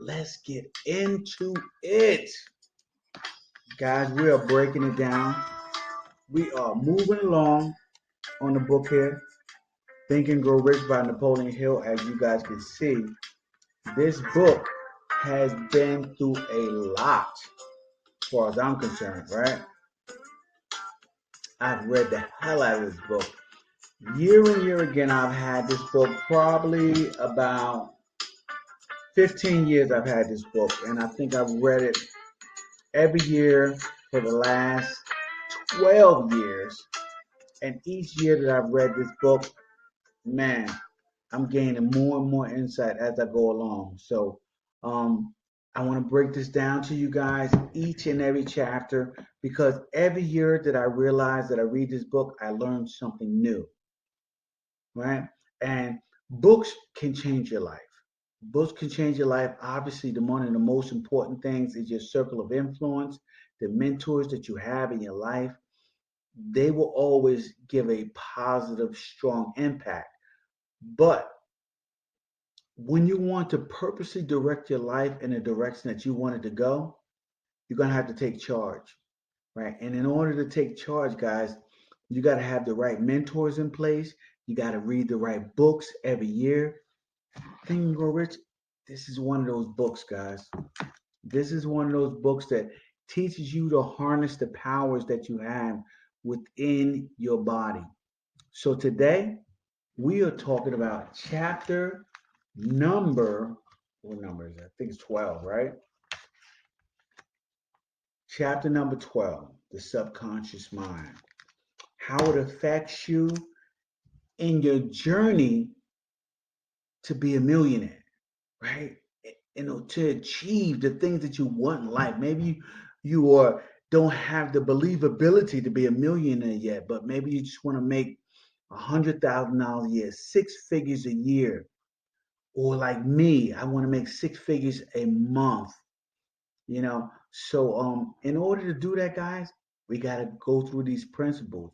let's get into it. Guys, we are breaking it down. We are moving along on the book here, Think and Grow Rich by Napoleon Hill. As you guys can see, this book has been through a lot, as far as I'm concerned, right? I've read the hell out of this book. Year and year again, I've had this book probably about 15 years. I've had this book, and I think I've read it every year for the last 12 years. And each year that I've read this book, man, I'm gaining more and more insight as I go along. So I want to break this down to you guys, each and every chapter, because every year that I realize that I read this book, I learn something new, right? And books can change your life. Books can change your life. Obviously, one of the most important things is your circle of influence, the mentors that you have in your life. They will always give a positive, strong impact. But when you want to purposely direct your life in a direction that you want it to go, you're going to have to take charge, right? And in order to take charge, guys, you got to have the right mentors in place. You got to read the right books every year. Think and Grow Rich, this is one of those books, guys. This is one of those books that teaches you to harness the powers that you have within your body. So today, we are talking about chapter number, what number is that? I think it's 12, right? Chapter number 12, the subconscious mind. How it affects you in your journey to be a millionaire, right? To achieve the things that you want in life. Maybe you are don't have the believability to be a millionaire yet, but maybe you just want to make $100,000 a year, six figures a year. Or like me, I want to make six figures a month. So in order to do that, guys, we got to go through these principles,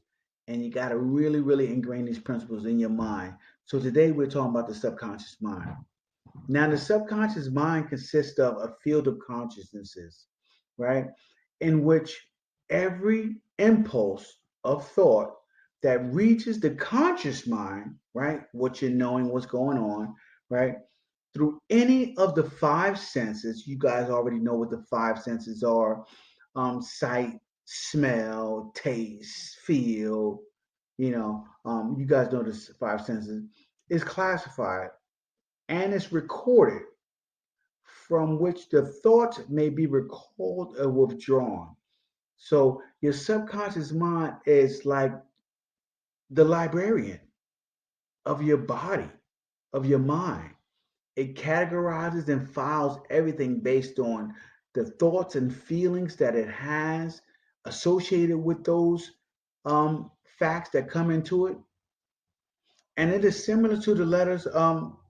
and you got to really, really ingrain these principles in your mind. So today we're talking about the subconscious mind. Now, the subconscious mind consists of a field of consciousnesses, right, in which every impulse of thought that reaches the conscious mind, right, what you're knowing, what's going on, right, through any of the five senses. You guys already know what the five senses are: sight, smell, taste, feel. You guys know the five senses is classified and is recorded, from which the thoughts may be recalled or withdrawn. So your subconscious mind is like the librarian of your body, of your mind. It categorizes and files everything based on the thoughts and feelings that it has associated with those facts that come into it. And it is similar to the letters,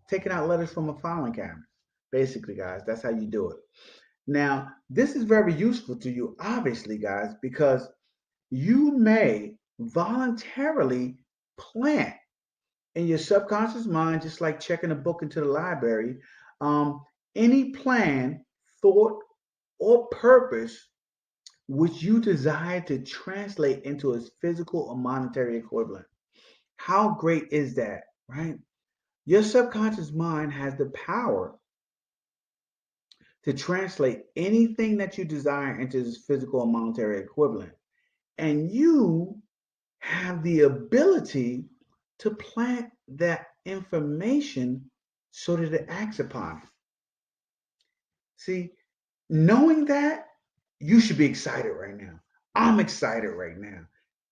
taking out letters from a filing cabinet. Basically, guys, that's how you do it. Now, this is very useful to you, obviously, guys, because you may voluntarily plant in your subconscious mind, just like checking a book into the library, um, any plan, thought, or purpose which you desire to translate into its physical or monetary equivalent. How great is that, right? Your subconscious mind has the power to translate anything that you desire into its physical or monetary equivalent. And you have the ability to plant that information so that it acts upon it. See, knowing that, you should be excited right now. I'm excited right now.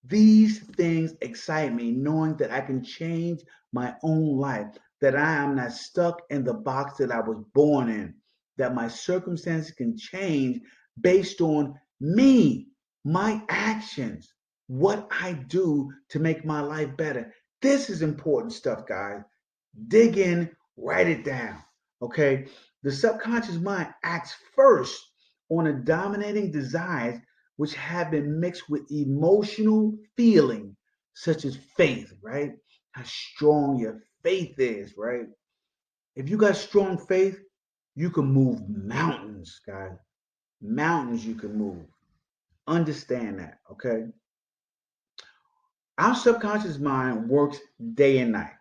These things excite me, knowing that I can change my own life, that I am not stuck in the box that I was born in, that my circumstances can change based on me, my actions, what I do to make my life better. This is important stuff, guys. Dig in, write it down. Okay. The subconscious mind acts first on a dominating desires which have been mixed with emotional feeling, such as faith, right? How strong your faith is, right? If you got strong faith, You can move mountains, guys. Mountains you can move. Understand that, okay? Our subconscious mind works day and night,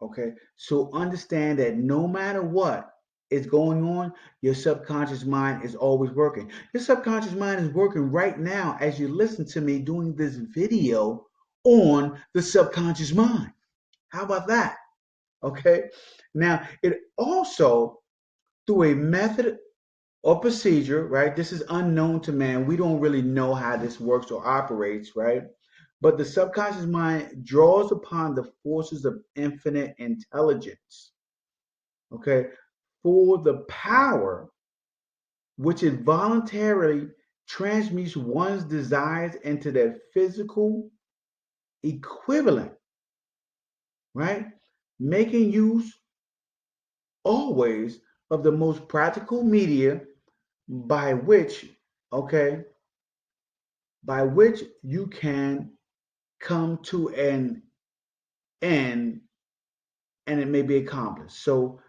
okay? So understand that no matter what is going on, your subconscious mind is always working. Your subconscious mind is working right now as you listen to me doing this video on the subconscious mind. How about that? Okay? Now, it also, through a method or procedure, right? This is unknown to man. We don't really know how this works or operates, right? But the subconscious mind draws upon the forces of infinite intelligence, okay, for the power which it voluntarily transmutes one's desires into their physical equivalent, right? Making use always of the most practical media by which, okay, by which you can come to an end and it may be accomplished. So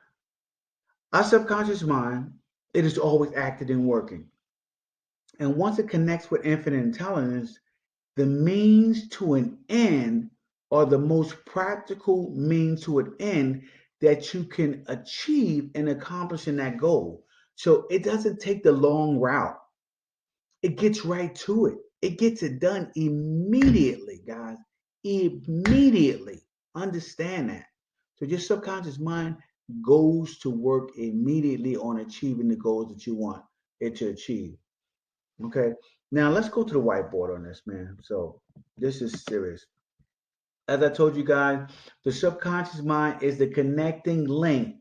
our subconscious mind, it is always active and working. And once it connects with infinite intelligence, the means to an end are the most practical means to an end that you can achieve in accomplishing that goal. So it doesn't take the long route. It gets right to it. It gets it done immediately, guys. Immediately. Understand that. So your subconscious mind goes to work immediately on achieving the goals that you want it to achieve. Okay. Now let's go to the whiteboard on this, man. So this is serious. As I told you guys, the subconscious mind is the connecting link,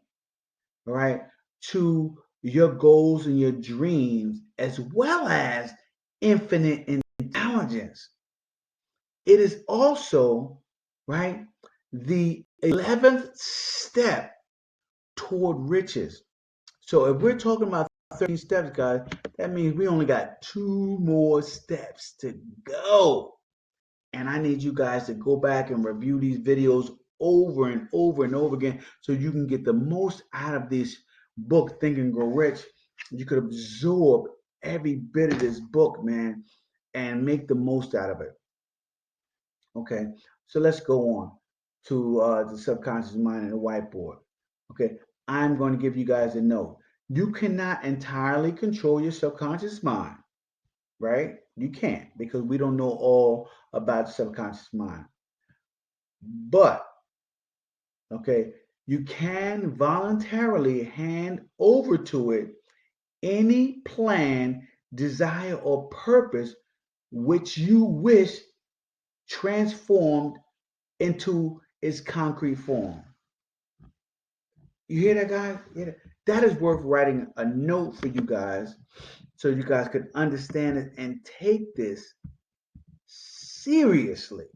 all right, to your goals and your dreams, as well as infinite intelligence. It is also, right, the 11th step toward riches. So if we're talking about 13 steps, guys, that means we only got 2 more steps to go. And I need you guys to go back and review these videos over and over and over again so you can get the most out of this book, Think and Grow Rich. You could absorb every bit of this book, man, and make the most out of it. Okay, so let's go on to the subconscious mind and the whiteboard. Okay, I'm going to give you guys a note. You cannot entirely control your subconscious mind, right? You can't, because we don't know all about the subconscious mind. But, okay, you can voluntarily hand over to it any plan, desire, or purpose which you wish transformed into its concrete form. You hear that, guys? That is worth writing a note for you guys so you guys could understand it and take this seriously.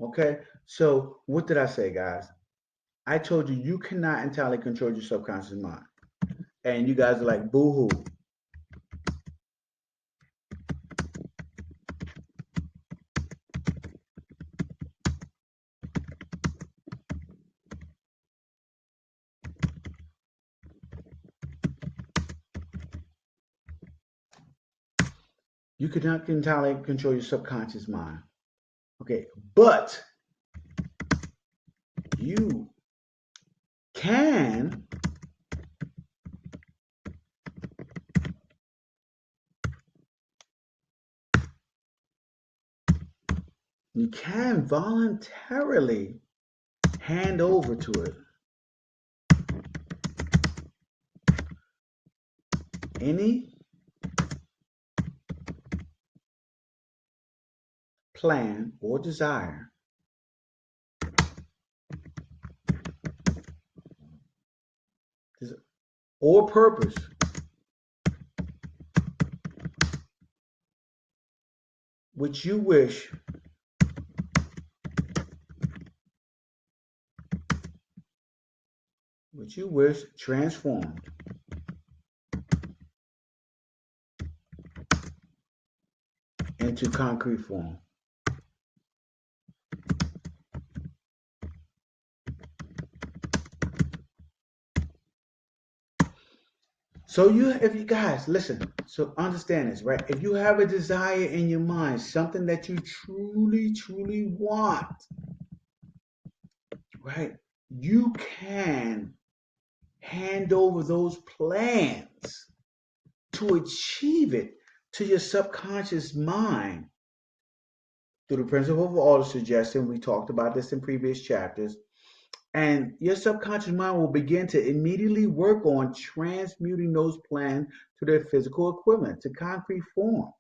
Okay? So, what did I say, guys? I told you you cannot entirely control your subconscious mind. And you guys are like, boo hoo. You cannot entirely control your subconscious mind. Okay, but you can voluntarily hand over to it any plan or desire or purpose which you wish transformed into concrete form. So if you guys listen, so understand this, right? If you have a desire in your mind, something that you truly, truly want, right? You can hand over those plans to achieve it to your subconscious mind through the principle of auto suggestion. We talked about this in previous chapters. And your subconscious mind will begin to immediately work on transmuting those plans to their physical equivalent, to concrete form.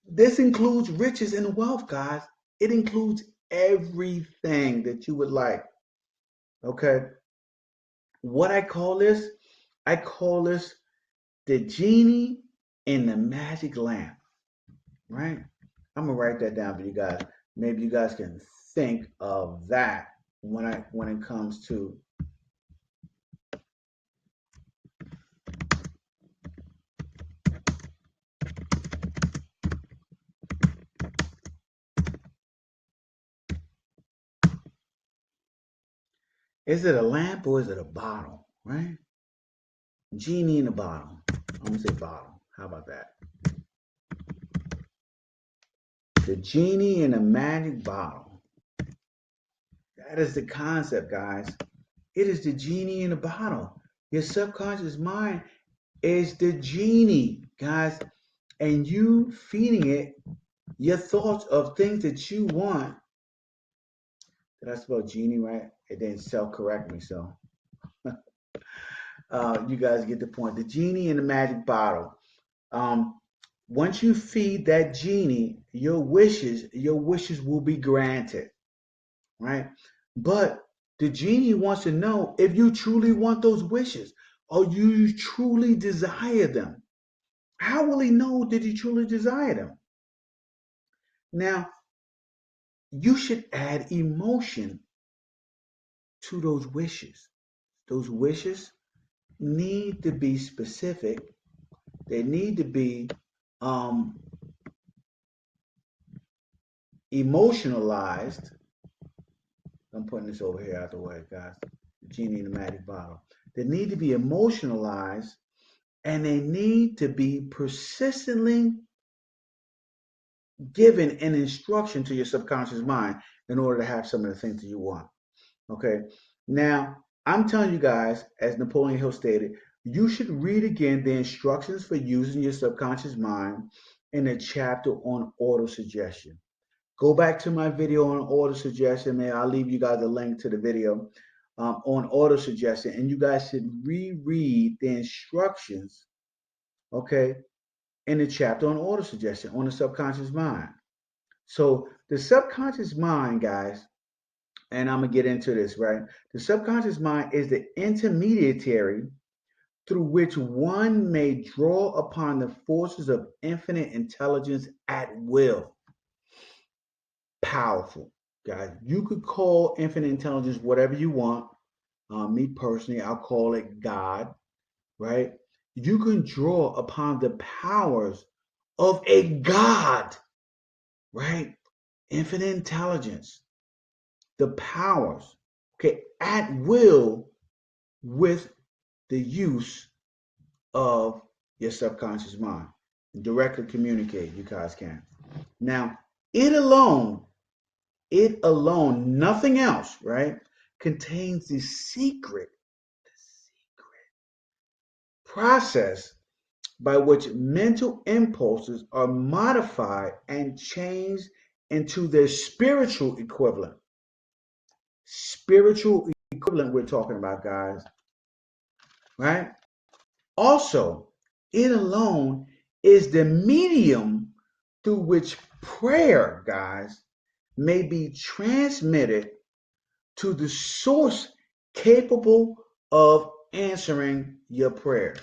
This includes riches and wealth, guys. It includes everything that you would like. Okay. What I call this the genie in the magic lamp, right? I'm gonna write that down for you guys. Maybe you guys can think of that when it comes to. Is it a lamp or is it a bottle, right? Genie in a bottle. I'm gonna say bottle. How about that? The genie in a magic bottle. That is the concept, guys. It is the genie in a bottle. Your subconscious mind is the genie, guys, and you feeding it your thoughts of things that you want. Did I spell genie right? It didn't self-correct me, so you guys get the point. The genie in the magic bottle. Um, Once you feed that genie your wishes will be granted, right? But the genie wants to know if you truly want those wishes or you truly desire them. How will he know that you truly desire them? Now, you should add emotion to those wishes. Those wishes need to be specific. They need to be um, emotionalized. I'm putting this over here out the way, guys. Genie in the magic bottle. They need to be emotionalized and they need to be persistently given an instruction to your subconscious mind in order to have some of the things that you want. Okay. Now, I'm telling you guys, as Napoleon Hill stated, you should read again the instructions for using your subconscious mind in a chapter on auto suggestion. Go back to my video on auto suggestion, man. I'll leave you guys a link to the video on auto suggestion, and you guys should reread the instructions, okay, in the chapter on auto suggestion on the subconscious mind. So the subconscious mind, guys, and I'm gonna get into this, right? The subconscious mind is the intermediary through which one may draw upon the forces of infinite intelligence at will. Powerful, guys. You could call infinite intelligence whatever you want. Me personally, I'll call it God, right? You can draw upon the powers of a God, right? Infinite intelligence, the powers, okay, at will with the use of your subconscious mind. Directly communicate, you guys can. Now, it alone nothing else, right, contains the secret process by which mental impulses are modified and changed into their spiritual equivalent. Spiritual equivalent, we're talking about, guys, right? Also, it alone is the medium through which prayer, guys, may be transmitted to the source capable of answering your prayers.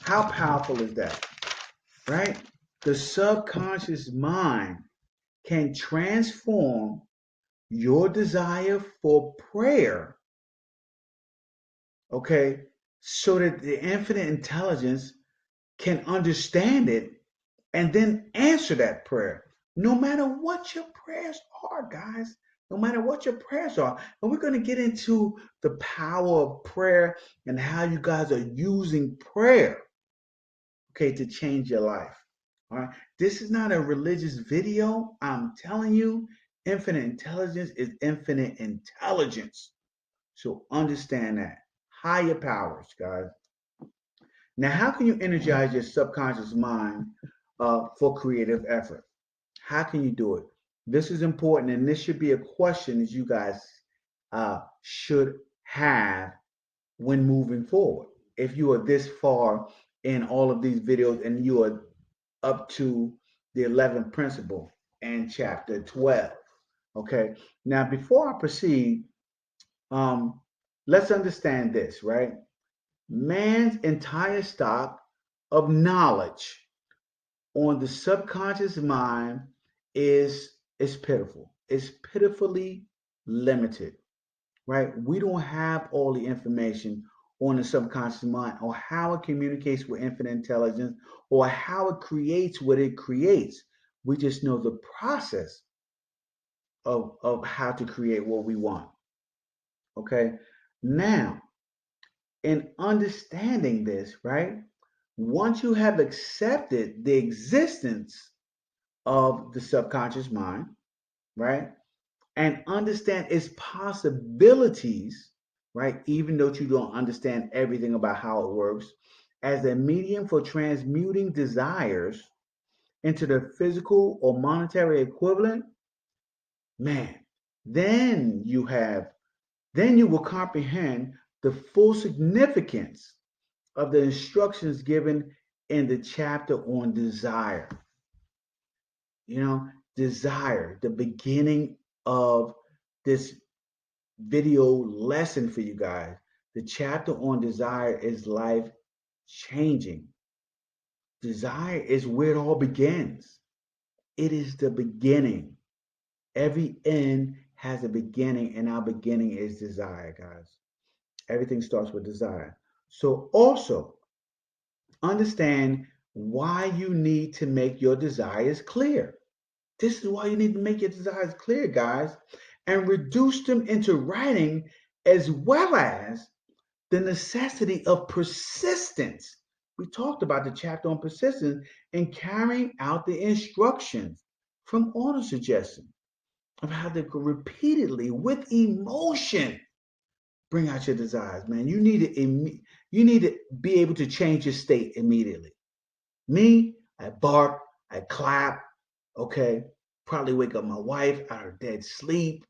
How powerful is that? Right? The subconscious mind can transform your desire for prayer, okay, so that the infinite intelligence can understand it and then answer that prayer. No matter what your prayers are, guys, no matter what your prayers are. And we're going to get into the power of prayer and how you guys are using prayer, okay, to change your life. All right. This is not a religious video. I'm telling you, infinite intelligence is infinite intelligence. So understand that. Higher powers, guys. Now, how can you energize your subconscious mind for creative effort? How can you do it? This is important, and this should be a question that you guys should have when moving forward. If you are this far in all of these videos and you are up to the 11th principle and chapter 12. Okay. Now, before I proceed, um, let's understand this, right? Man's entire stock of knowledge on the subconscious mind is pitiful. It's pitifully limited, right? We don't have all the information on the subconscious mind or how it communicates with infinite intelligence or how it creates what it creates. We just know the process of how to create what we want. Okay. Now, in understanding this, right? Once you have accepted the existence of the subconscious mind, right? And understand its possibilities, right? Even though you don't understand everything about how it works, as a medium for transmuting desires into the physical or monetary equivalent, man, then you have, then you will comprehend the full significance of the instructions given in the chapter on desire. You know, desire, the beginning of this video lesson for you guys. The chapter on desire is life changing. Desire is where it all begins. It is the beginning. Every end has a beginning, and our beginning is desire, guys. Everything starts with desire. So, also understand why you need to make your desires clear. This is why you need to make your desires clear, guys, and reduce them into writing, as well as the necessity of persistence. We talked about the chapter on persistence and carrying out the instructions from auto suggestion of how to repeatedly, with emotion, bring out your desires, man. You need to be able to change your state immediately. Me, I bark, I clap, okay, probably wake up my wife out of dead sleep.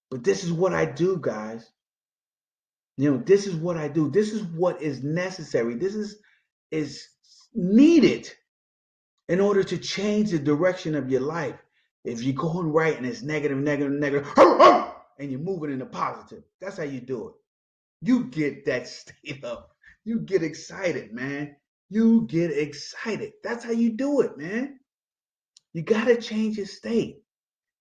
But this is what I do, guys. This is what I do. This is what is necessary. This is needed in order to change the direction of your life. If you're going right and it's negative, negative, negative, and you're moving in the positive, that's how you do it. You get that state up. You get excited, man. You get excited. That's how you do it, man. You got to change your state.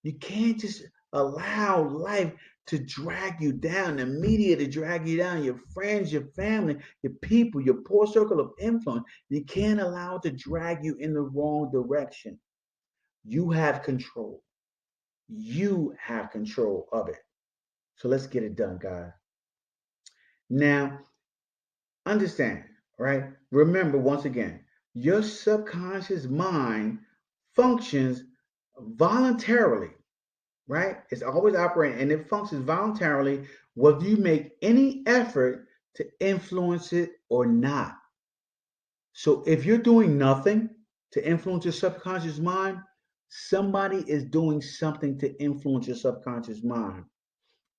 You can't just allow life to drag you down, the media to drag you down, your friends, your family, your people, your poor circle of influence. You can't allow it to drag you in the wrong direction. You have control. You have control of it. So let's get it done, guys. Now, understand, right? Remember, once again, your subconscious mind functions voluntarily, right? It's always operating and it functions voluntarily, whether you make any effort to influence it or not. So if you're doing nothing to influence your subconscious mind, somebody is doing something to influence your subconscious mind.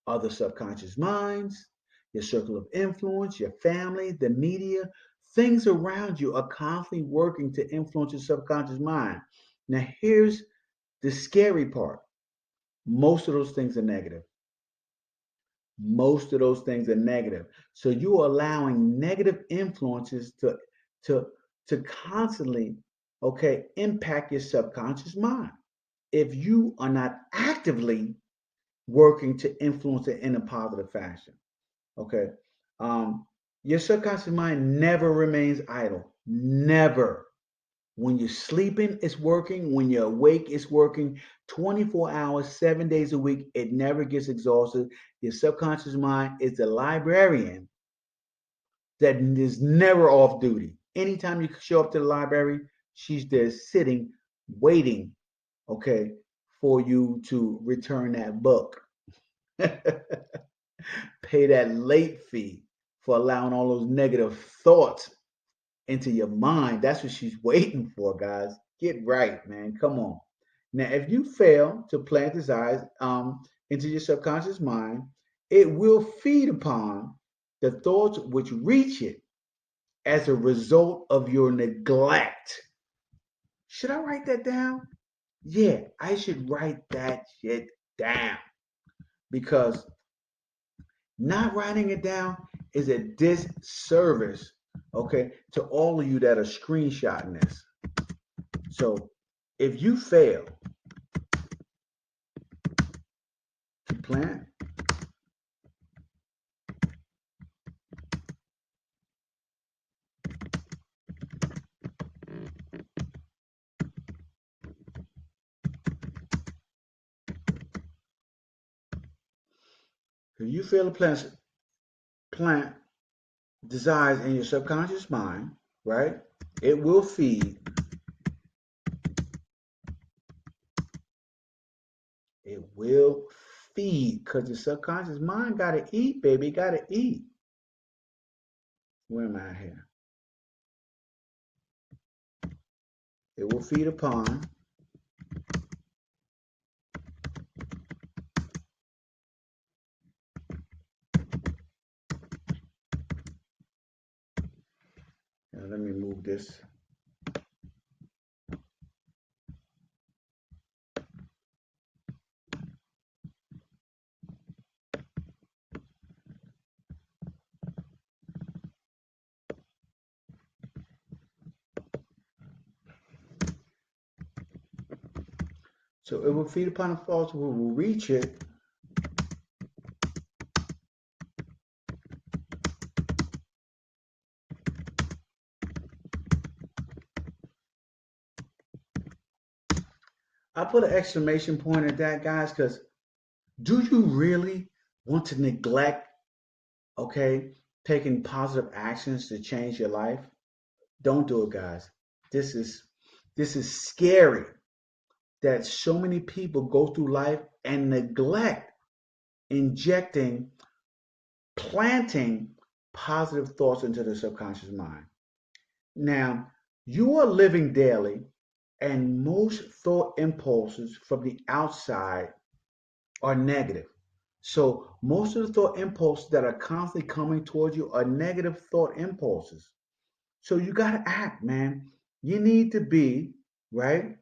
Other subconscious minds, your circle of influence, your family, the media, things around you are constantly working to influence your subconscious mind. Now, here's the scary part. Most of those things are negative. Most of those things are negative. So you're allowing negative influences to to constantly, okay, impact your subconscious mind. If you are not actively working to influence it in a positive fashion, okay, your subconscious mind never remains idle. Never. When you're sleeping, it's working. When you're awake, it's working 24 hours, 7 days a week. It never gets exhausted. Your subconscious mind is the librarian that is never off duty. Anytime you show up to the library, she's there sitting, waiting, okay, for you to return that book. Pay that late fee for allowing all those negative thoughts into your mind. That's what she's waiting for, guys. Get right, man. Come on. Now, if you fail to plant desires into your subconscious mind, it will feed upon the thoughts which reach it as a result of your neglect. Should I write that down? Yeah, I should write that shit down because not writing it down is a disservice, okay, to all of you that are screenshotting this. So if you fail to plant, if you fail to plant desires in your subconscious mind, right? It will feed. It will feed because the subconscious mind gotta eat, baby. Gotta eat. Where am I here? It will feed upon now let me move this. So it will feed upon the thoughts, we will reach it. I put an exclamation point at that, guys, because do you really want to neglect, okay, taking positive actions to change your life? Don't do it, guys. This is this is scary that so many people go through life and neglect injecting, planting positive thoughts into the subconscious mind. Now, you are living daily, and most thought impulses from the outside are negative. So, most of the thought impulses that are constantly coming towards you are negative thought impulses. So, you got to act, man. You need to be, right,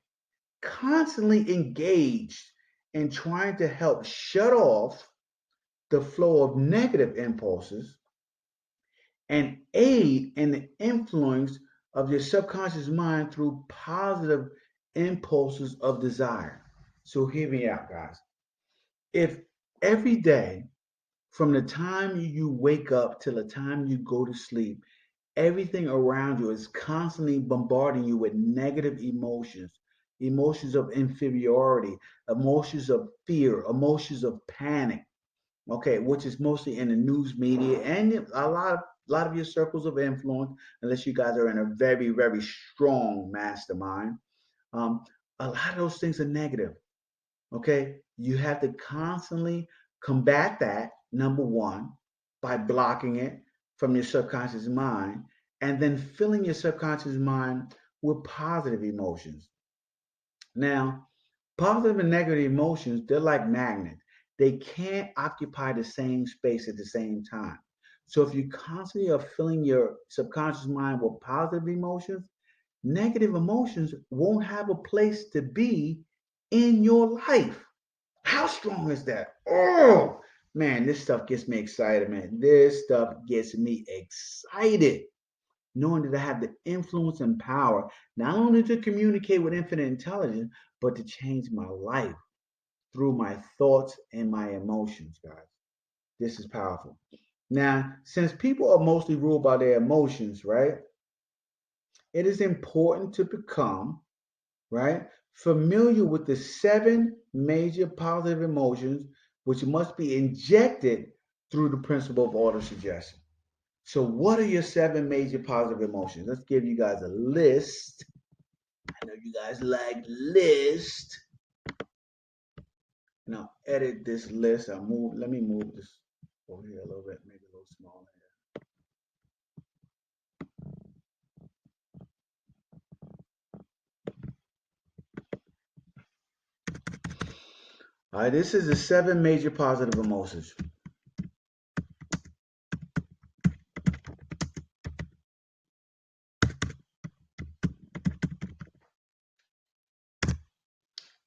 constantly engaged in trying to help shut off the flow of negative impulses and aid in the influence of your subconscious mind through positive impulses of desire. So hear me out, guys. If every day, from the time you wake up till the time you go to sleep, everything around you is constantly bombarding you with negative emotions, emotions of inferiority, emotions of fear, emotions of panic, okay, which is mostly in the news media and a lot of your circles of influence, unless you guys are in a very, very strong mastermind. Um, a lot of those things are negative. Okay, you have to constantly combat that. Number one, by blocking it from your subconscious mind, and then filling your subconscious mind with positive emotions. Now, positive and negative emotions, they're like magnets. They can't occupy the same space at the same time. So if you constantly are filling your subconscious mind with positive emotions, negative emotions won't have a place to be in your life. How strong is that? Oh, man, this stuff gets me excited, man. This stuff gets me excited knowing that I have the influence and power not only to communicate with infinite intelligence, but to change my life through my thoughts and my emotions, guys. This is powerful. Now, since people are mostly ruled by their emotions, right? it is important to become, right, familiar with the 7 major positive emotions which must be injected through the principle of auto suggestion. So, what are your 7 major positive emotions? Let's give you guys a list. I know you guys like list. Now, edit this list. Let me move this over here a little bit, maybe a little smaller here. All right, this is the 7 major positive emotions.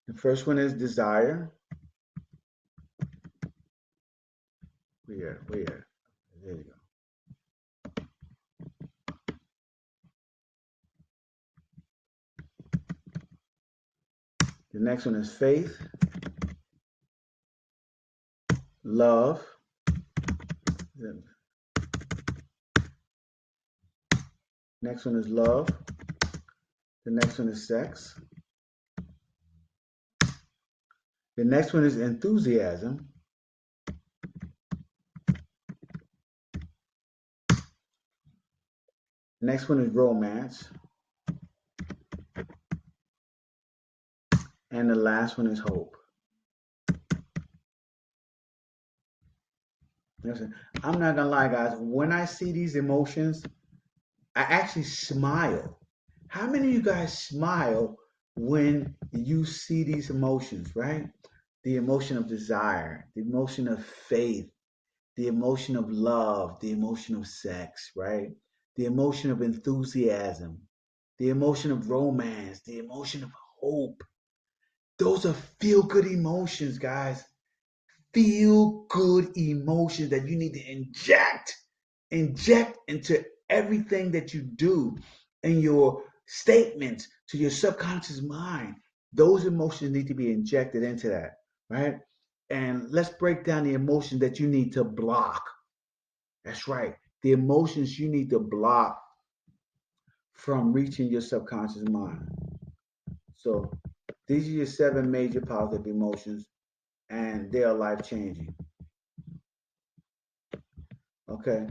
The first one is desire. Where? There you go. The next one is faith, love. Next one is love. The next one is sex. The next one is enthusiasm. The next one is romance. And the last one is hope. Listen, I'm not gonna lie, guys. When I see these emotions, I actually smile. How many of you guys smile when you see these emotions, right? The emotion of desire, the emotion of faith, the emotion of love, the emotion of sex, right? The emotion of enthusiasm, the emotion of romance, the emotion of hope. Those are feel good emotions, guys. Feel good emotions that you need to inject into everything that you do in your statements to your subconscious mind. Those emotions need to be injected into that, right? And let's break down the emotions that you need to block. That's right. The emotions you need to block from reaching your subconscious mind. So these are your 7 major positive emotions, and they are life changing. Okay,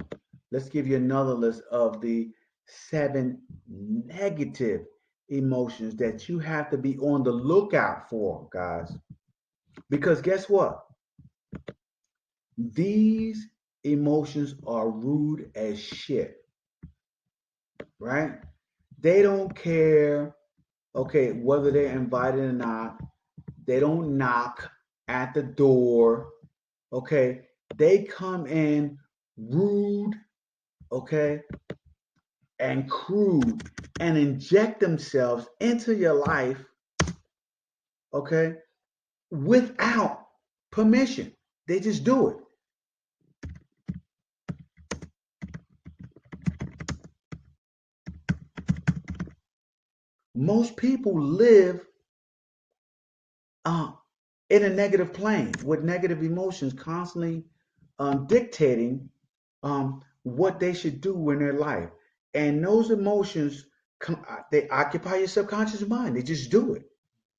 let's give you another list of the 7 negative emotions that you have to be on the lookout for, guys. Because guess what? These emotions are rude as shit, right? They don't care, okay, whether they're invited or not. They don't knock at the door, okay? They come in rude, okay, and crude and inject themselves into your life, okay, without permission. They just do it. Most people live uh, in a negative plane with negative emotions constantly dictating what they should do in their life. And those emotions, they occupy your subconscious mind. They just do it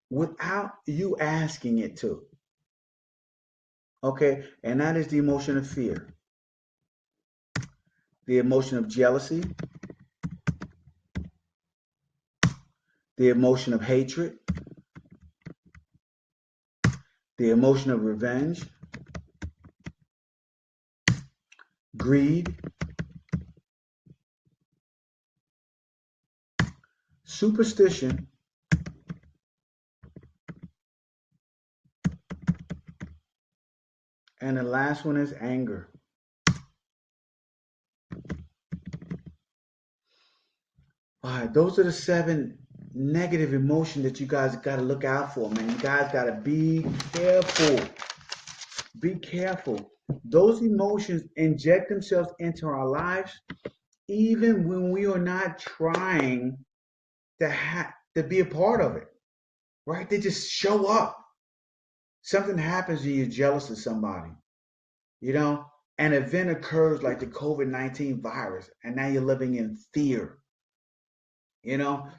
without you asking it to. Okay, and that is the emotion of fear, the emotion of jealousy, the emotion of hatred, the emotion of revenge, greed, superstition, and the last one is anger. All right, those are the 7 negative emotions that you guys got to look out for, man. You guys got to be careful. Be careful. Those emotions inject themselves into our lives even when we are not trying to be a part of it, right? They just show up. Something happens and you're jealous of somebody, you know, an event occurs like the COVID-19 virus, and now you're living in fear.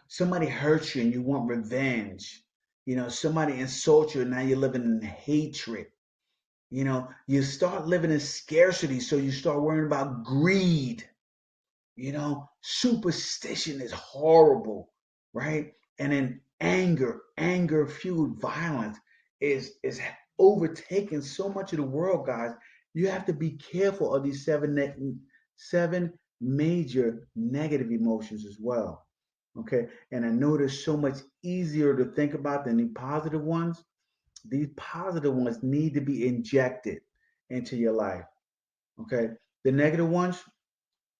Somebody hurts you and you want revenge. Somebody insults you and now you're living in hatred. You start living in scarcity, so you start worrying about greed. Superstition is horrible, right? And then anger fueled violence is overtaking so much of the world, guys. You have to be careful of these seven major negative emotions as well. Okay, and I know they're so much easier to think about than the positive ones. These positive ones need to be injected into your life. Okay, the negative ones,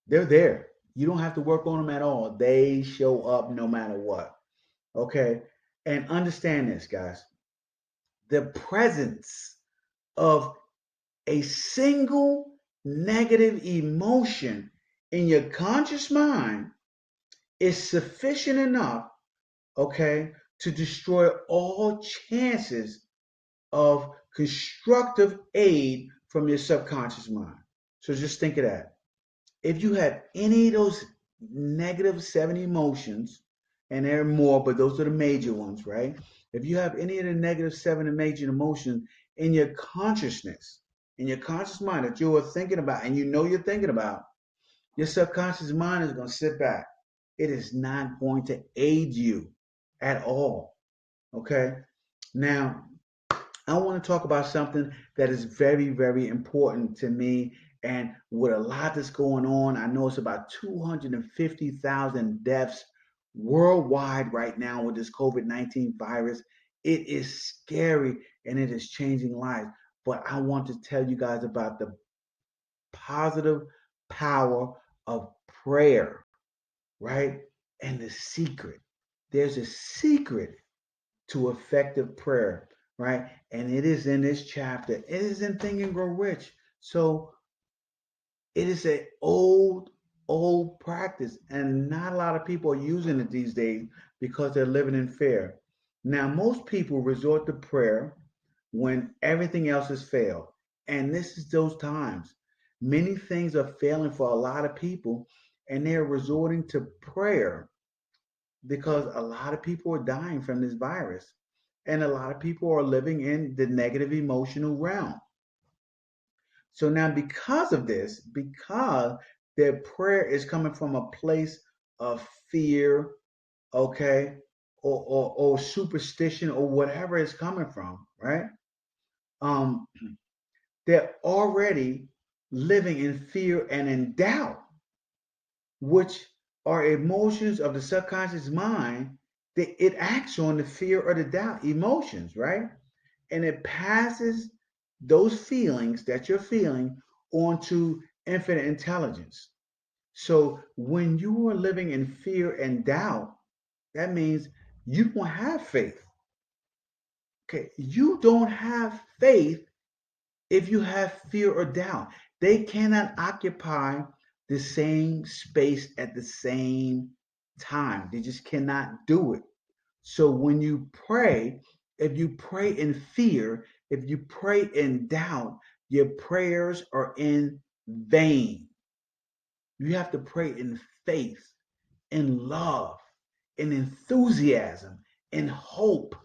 they're there. You don't have to work on them at all. They show up no matter what. Okay. And understand this, guys. The presence of a single negative emotion in your conscious mind is sufficient enough, okay, to destroy all chances of constructive aid from your subconscious mind. So just think of that. If you have any of those negative seven emotions, and there are more, but those are the major ones, right? If you have any of the negative seven and major emotions in your consciousness, in your conscious mind that you are thinking about, and you're thinking about, your subconscious mind is going to sit back. It is not going to aid you at all. Okay? Now, I want to talk about something that is very, very important to me. And with a lot that's going on, I know it's about 250,000 deaths worldwide right now with this COVID-19 virus. It is scary and it is changing lives. But I want to tell you guys about the positive power of prayer, right? And the secret. There's a secret to effective prayer, right? And it is in this chapter. It is in Think and Grow Rich. So it is an old practice, and not a lot of people are using it these days because they're living in fear. Now, most people resort to prayer when everything else has failed. And this is those times. Many things are failing for a lot of people, and they're resorting to prayer because a lot of people are dying from this virus and a lot of people are living in the negative emotional realm. So now, because of this, because their prayer is coming from a place of fear, okay, or superstition or whatever it's coming from, right? Um, they're already living in fear and in doubt, which are emotions of the subconscious mind that it acts on the fear or the doubt emotions, right? And it passes those feelings that you're feeling onto infinite intelligence. So when you are living in fear and doubt, that means you don't have faith. Okay, you don't have faith if you have fear or doubt. They cannot occupy the same space at the same time. They just cannot do it. So when you pray, if you pray in fear, if you pray in doubt, your prayers are in vain. You have to pray in faith, in love, in enthusiasm, in hope.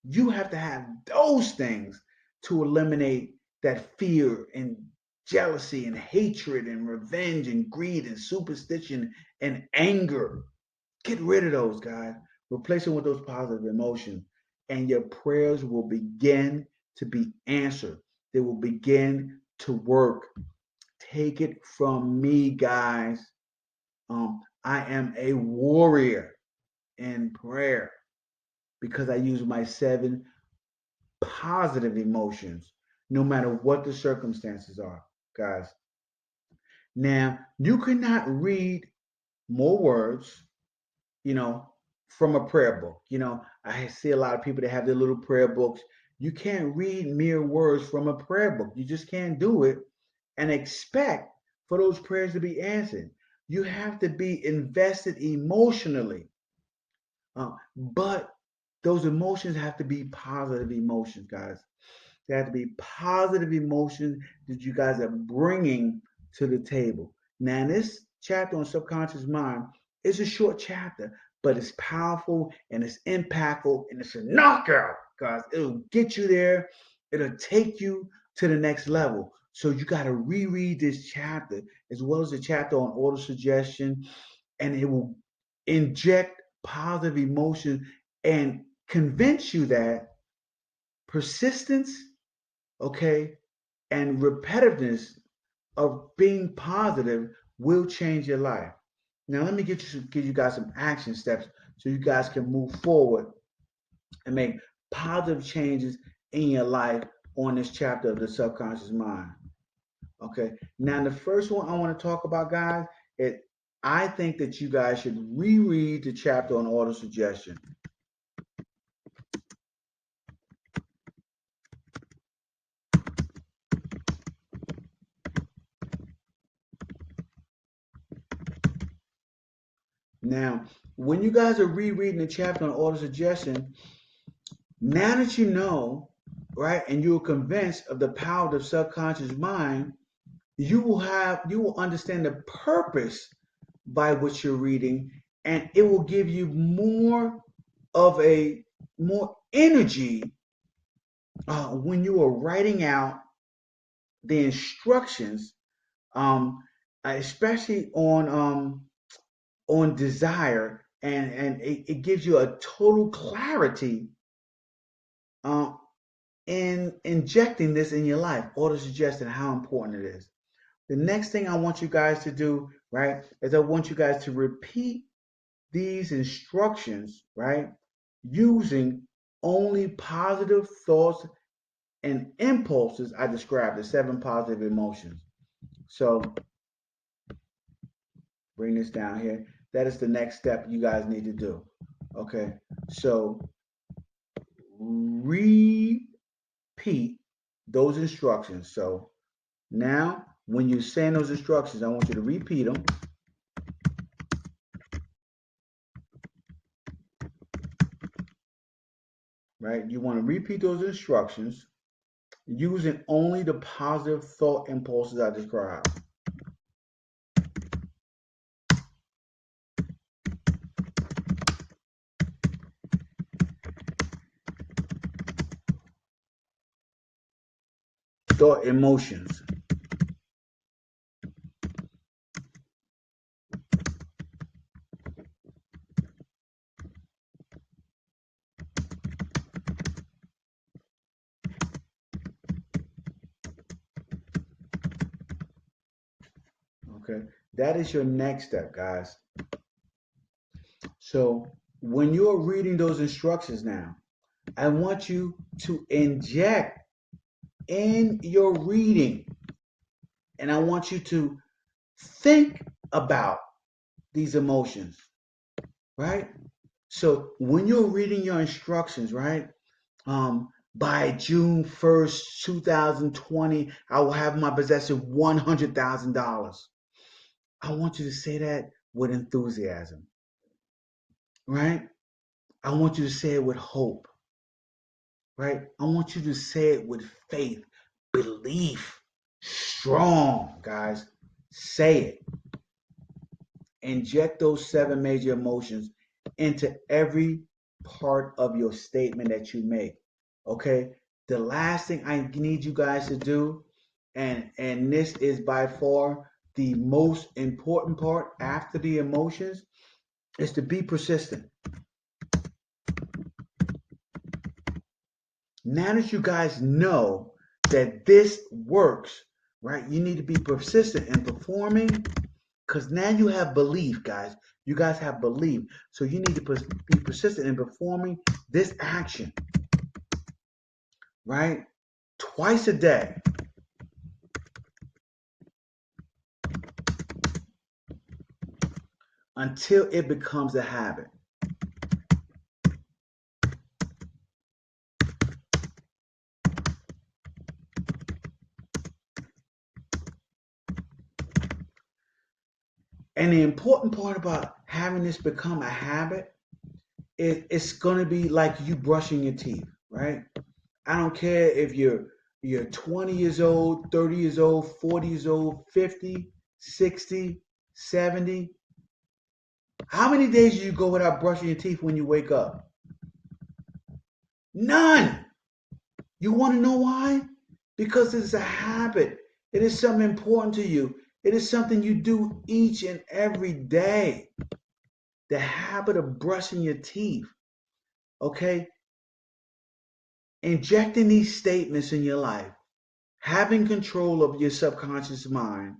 You have to have those things to eliminate that fear and jealousy and hatred and revenge and greed and superstition and anger. Get rid of those, guys. Replace them with those positive emotions, and your prayers will begin to be answered. They will begin to work. Take it from me, guys. I am a warrior in prayer because I use my seven positive emotions, no matter what the circumstances are, guys. Now, you cannot read more words, you know, from a prayer book. I see a lot of people that have their little prayer books. You can't read mere words from a prayer book. You just can't do it and expect for those prayers to be answered. You have to be invested emotionally. But those emotions have to be positive emotions, guys. They have to be positive emotions that you guys are bringing to the table. Now, in this chapter on subconscious mind, It's a short chapter, but it's powerful and it's impactful and it's a knockout, guys. It'll get you there. It'll take you to the next level. So you got to reread this chapter as well as the chapter on auto suggestion, and it will inject positive emotion and convince you that persistence, okay, and repetitiveness of being positive will change your life. Now, let me give you guys some action steps so you guys can move forward and make positive changes in your life on this chapter of the subconscious mind. Okay. Now, the first one I want to talk about, guys, is I think that you guys should reread the chapter on auto suggestion. Now, when you guys are rereading the chapter on auto suggestion, now that you know, right, and you're convinced of the power of the subconscious mind, you will understand the purpose by which you're reading, and it will give you more energy when you are writing out the instructions, especially on desire, and it gives you a total clarity uh, in injecting this in your life, auto suggesting how important it is. The next thing I want you guys to do, right, is I want you guys to repeat these instructions, right, using only positive thoughts and impulses I described, the 7 positive emotions. So bring this down here. That is the next step you guys need to do. Okay, so repeat those instructions. So now, when you're saying those instructions, I want you to repeat them. Right? You want to repeat those instructions using only the positive thought impulses I described. Thought emotions. Okay, that is your next step, guys. So when you're reading those instructions now, I want you to inject in your reading, and I want you to think about these emotions, right? So when you're reading your instructions, right? By June 1st, 2020, I will have in my possession $100,000. I want you to say that with enthusiasm, right? I want you to say it with hope, right? I want you to say it with faith, belief, strong, guys. Say it. Inject those 7 major emotions into every part of your statement that you make. Okay? The last thing I need you guys to do, and this is by far the most important part after the emotions, is to be persistent. Now that you guys know that this works, right? You need to be persistent in performing, because now you have belief, guys. You guys have belief. So you need to be persistent in performing this action, right? Twice a day. Until it becomes a habit. And the important part about having this become a habit is it's going to be like you brushing your teeth, right? I don't care if you're 20 years old, 30 years old, 40 years old, 50, 60, 70. How many days do you go without brushing your teeth when you wake up? None. You want to know why? Because it's a habit. It is something important to you. It is something you do each and every day. The habit of brushing your teeth. Okay? Injecting these statements in your life, having control of your subconscious mind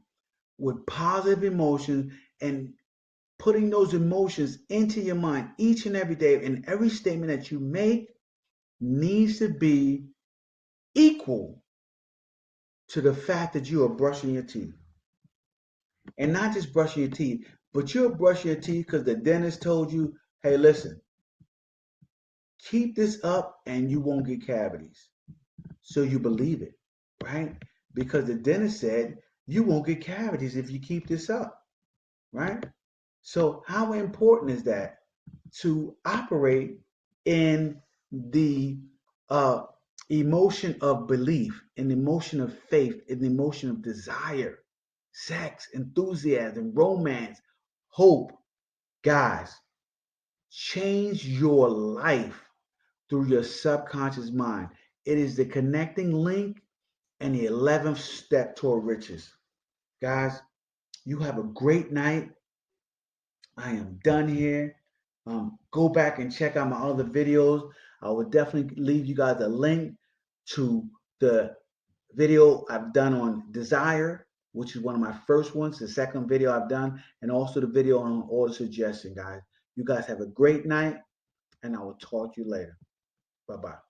with positive emotions and putting those emotions into your mind each and every day, and every statement that you make needs to be equal to the fact that you are brushing your teeth. And not just brushing your teeth, but you're brushing your teeth because the dentist told you, hey, listen, keep this up and you won't get cavities. So you believe it, right? Because the dentist said you won't get cavities if you keep this up, right? So how important is that to operate in the uh, emotion of belief, in the emotion of faith, in the emotion of desire, sex, enthusiasm, romance, hope? Guys, change your life through your subconscious mind. It is the connecting link and the 11th step toward riches. Guys, you have a great night. I am done here. Go back and check out my other videos. I will definitely leave you guys a link to the video I've done on desire, which is one of my first ones, the second video I've done, and also the video on order suggestion, guys. You guys have a great night, and I will talk to you later. Bye-bye.